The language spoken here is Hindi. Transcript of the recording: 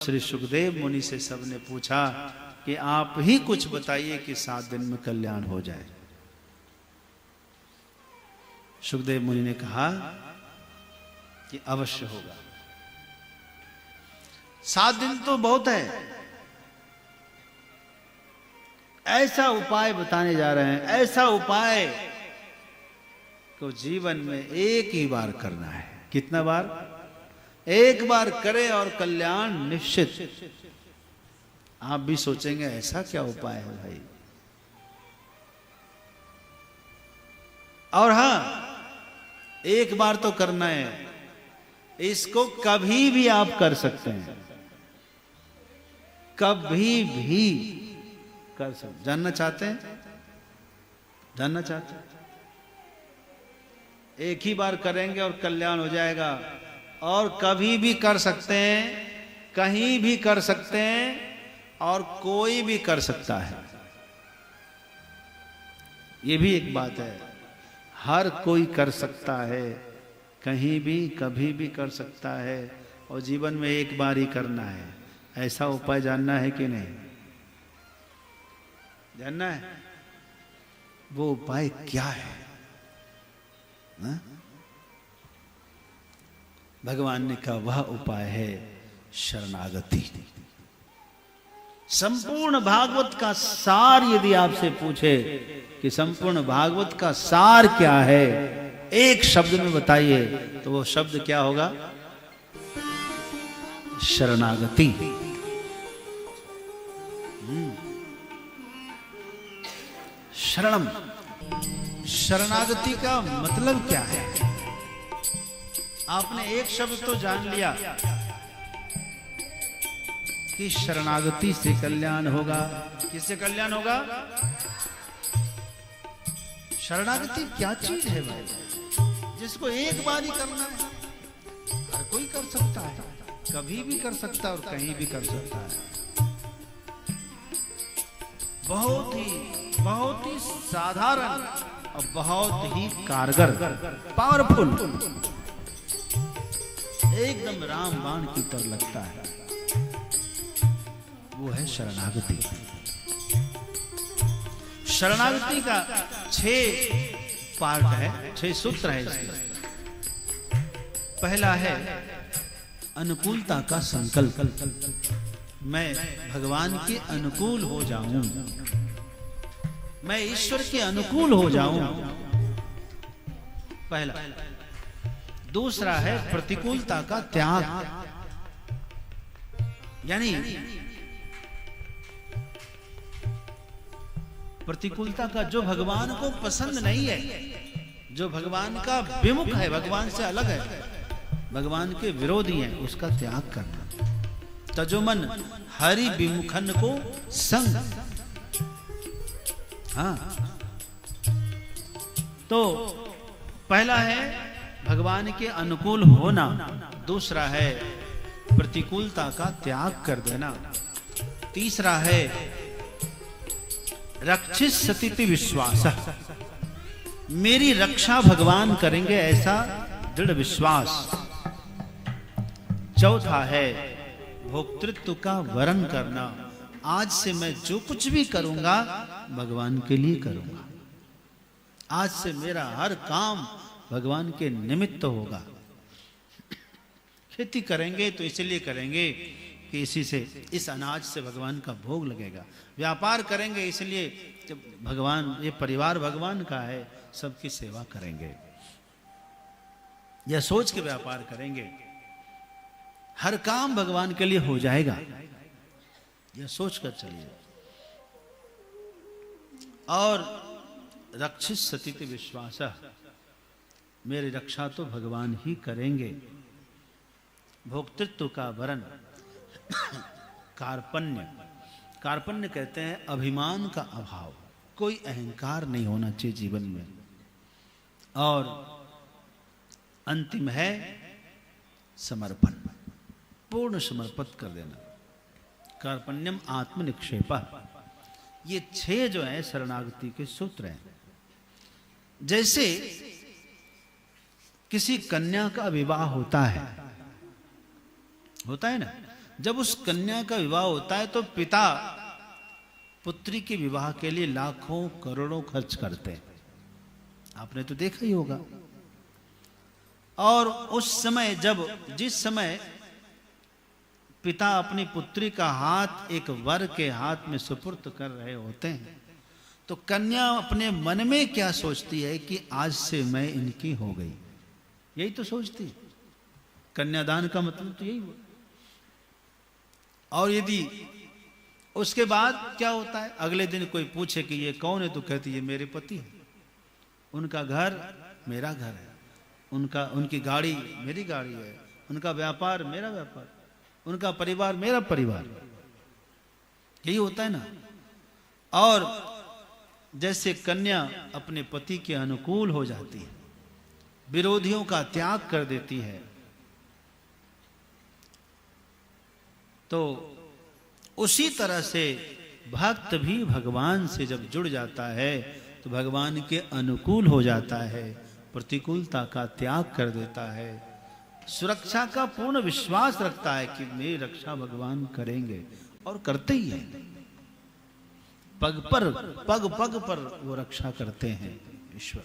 श्री सुखदेव मुनि से सबने पूछा कि आप ही कुछ बताइए कि 7 दिन में कल्याण हो जाए। सुखदेव मुनि ने कहा कि अवश्य होगा। 7 दिन तो बहुत है, ऐसा उपाय बताने जा रहे हैं, ऐसा उपाय तो जीवन में एक ही बार करना है। कितना बार? एक बार करें और कल्याण निश्चित। आप भी सोचेंगे ऐसा क्या उपाय है भाई। और हां, एक बार तो करना है, इसको कभी भी आप कर सकते हैं, कभी भी कर सकते। जानना चाहते हैं? जानना चाहते हैं? एक ही बार करेंगे और कल्याण हो जाएगा, और कभी भी कर सकते हैं, कहीं भी कर सकते हैं, और कोई भी कर सकता है। ये भी एक बात है, हर कोई कर सकता है, कहीं भी कभी भी कर सकता है, और जीवन में एक बार ही करना है। ऐसा उपाय जानना है कि नहीं? जानना है? वो उपाय क्या है? हा? भगवान ने कहा वह उपाय है शरणागति। संपूर्ण भागवत का सार यदि आपसे पूछे कि संपूर्ण भागवत का सार क्या है, एक शब्द में बताइए, तो वो शब्द क्या होगा? शरणागति। शरणम, शरणागति का मतलब क्या है? आपने एक शब्द तो जान लिया कि शरणागति से कल्याण होगा। किससे कल्याण होगा? शरणागति क्या चीज है भाई, जिसको एक बार ही करना है? हर कोई कर सकता है, कभी भी कर सकता है, और कहीं भी कर सकता है। बहुत ही साधारण और बहुत ही कारगर, पावरफुल, एकदम रामबाण की तरह लगता है। वो है शरणागति। शरणागति का 6 पार्ट है, 6 सूत्र है इसमें। पहला है अनुकूलता का संकल्प। मैं भगवान के अनुकूल हो जाऊं, मैं ईश्वर के अनुकूल हो जाऊं, पहला। दूसरा है प्रतिकूलता का त्याग, यानी प्रतिकूलता का जो भगवान को पसंद नहीं है, जो भगवान का विमुख है, भगवान से अलग है, भगवान के विरोधी है, उसका त्याग करना। तजोमन हरि विमुखन को संग। हाँ, तो पहला है भगवान के अनुकूल होना, दूसरा है प्रतिकूलता का त्याग कर देना, तीसरा है रक्षित सतीति विश्वास, मेरी रक्षा भगवान करेंगे ऐसा दृढ़ विश्वास, चौथा है भोक्तृत्व का वरण करना, आज से मैं जो कुछ भी करूंगा भगवान के लिए करूंगा, आज से मेरा हर काम भगवान के निमित्त होगा। खेती करेंगे तो इसलिए करेंगे कि इसी से, इस अनाज से भगवान का भोग लगेगा। व्यापार करेंगे इसलिए कि भगवान, ये परिवार भगवान का है, सबकी सेवा करेंगे, यह सोच के व्यापार करेंगे। हर काम भगवान के लिए हो जाएगा, यह सोच कर चलिए। और रक्षित सतीति विश्वास, मेरी रक्षा तो भगवान ही करेंगे। भोक्तृत्व का वरण, कार्पण्य, कार्पण्य कहते हैं अभिमान का अभाव, कोई अहंकार नहीं होना चाहिए जीवन में। और अंतिम है समर्पण, पूर्ण समर्पित कर देना, कार्पण्यम आत्मनिक्षेप। ये 6 जो है शरणागति के सूत्र हैं। जैसे किसी कन्या का विवाह होता है ना, जब उस कन्या का विवाह होता है तो पिता पुत्री के विवाह के लिए लाखों करोड़ों खर्च करते हैं, आपने तो देखा ही होगा। और उस समय जिस समय पिता अपनी पुत्री का हाथ एक वर के हाथ में सुपुर्द कर रहे होते हैं, तो कन्या अपने मन में क्या सोचती है कि आज से मैं इनकी हो गई, यही तो सोचती है। कन्यादान का मतलब तो यही हुआ। और यदि उसके बाद क्या होता है, अगले दिन कोई पूछे कि ये कौन है, तो कहती है मेरे पति है, उनका घर मेरा घर है, उनकी गाड़ी मेरी गाड़ी है, उनका व्यापार मेरा व्यापार, उनका परिवार मेरा परिवार, यही होता है ना। और जैसे कन्या अपने पति के अनुकूल हो जाती है, विरोधियों का त्याग कर देती है, तो उसी तरह से भक्त भी भगवान से जब जुड़ जाता है तो भगवान के अनुकूल हो जाता है, प्रतिकूलता का त्याग कर देता है, सुरक्षा का पूर्ण विश्वास रखता है कि मेरी रक्षा भगवान करेंगे, और करते ही है। पग पग पर वो रक्षा करते हैं ईश्वर।